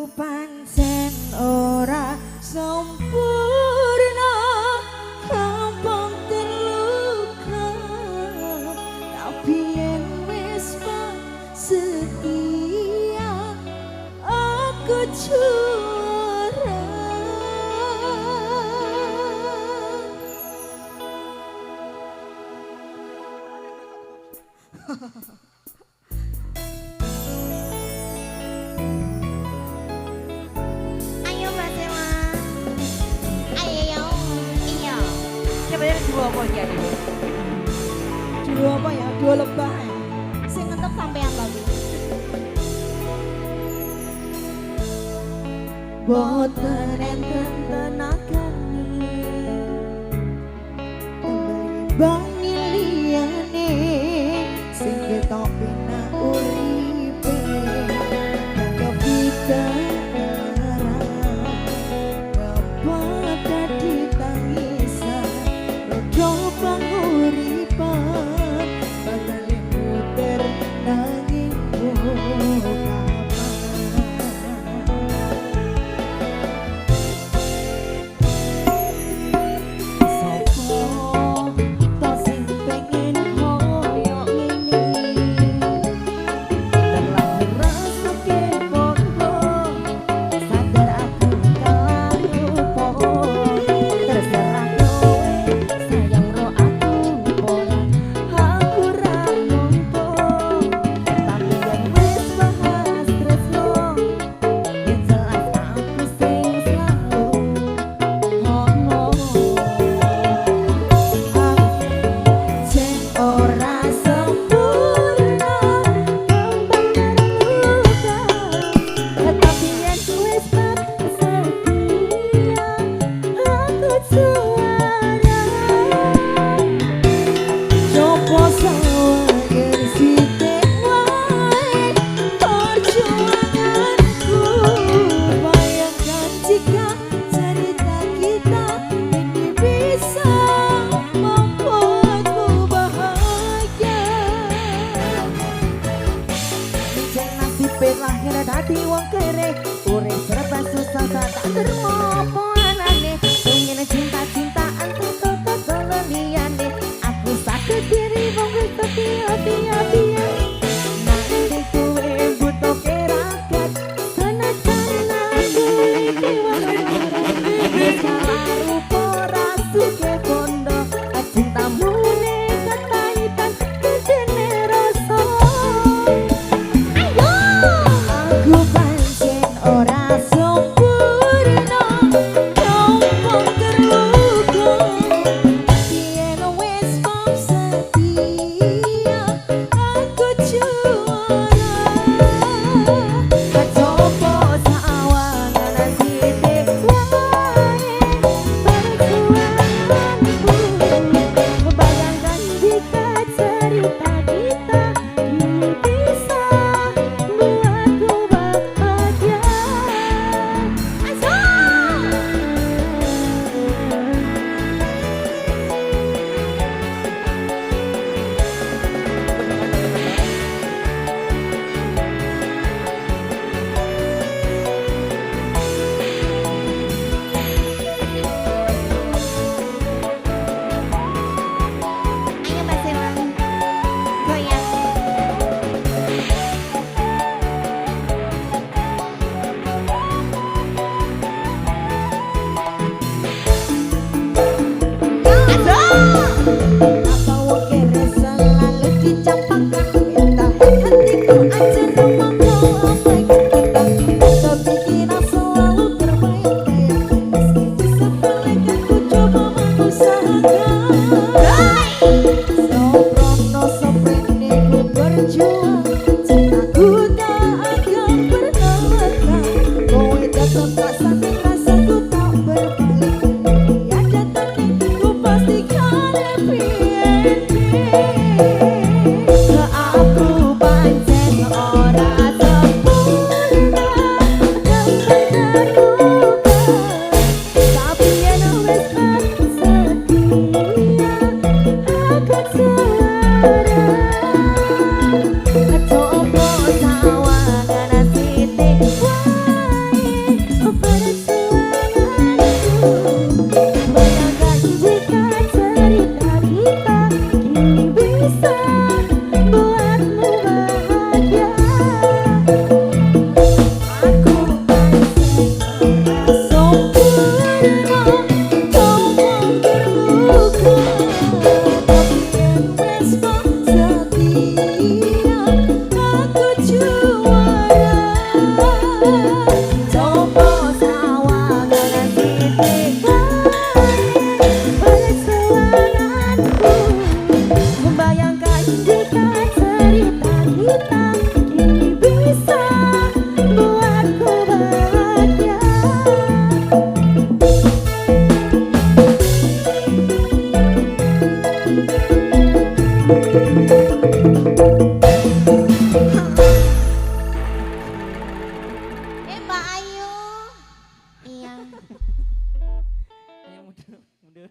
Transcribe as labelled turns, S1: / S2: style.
S1: pancen ora sempurna gampang terluka tapi yen wis setia aku juara.
S2: Ayo Mbak Sela. Ayo. Iya.
S3: Sebenarnya dua apa ya ini?
S1: Dua apa ya? Dua lebah ya?
S2: Sing ngetep sampean lagi.
S1: Boten enten tenagane tembangi liyane sing ketok penak uripe kepikiran apa dadi tangisan rodo panguripan bakal muter nanging lahir dadi wong kere urip serba susah tak terima apa anane pengen cinta-cintaan toto liyane aku sakit diri wong wis piye-piye nanti kowe butuh keragat senajan aku iki wis rupa rasuke bondo cintamu nekataitan kejene rasa. Aku pancen ora sempurna gampang terluka yen wis setia aku juara coba sawangan sithik wae perjuanganku bayangkan jika cerita kita bisa buatku bahagia.
S2: Ayo Mbak Sela. Goyang.
S1: Apa wong kere selalu dicampakkan entah hatiku aja nomongno abaikan kita kepikiran selalu terbayang-bayang meski disepelekan ku coba mengusahakan soprono soprene ku berjuang cintaku tak akan pernah lekang kowe jatuh tak sakit rasaku tak berbalik tiada tanding ku pastikan happy ending. Aku pancen ora
S3: mundur.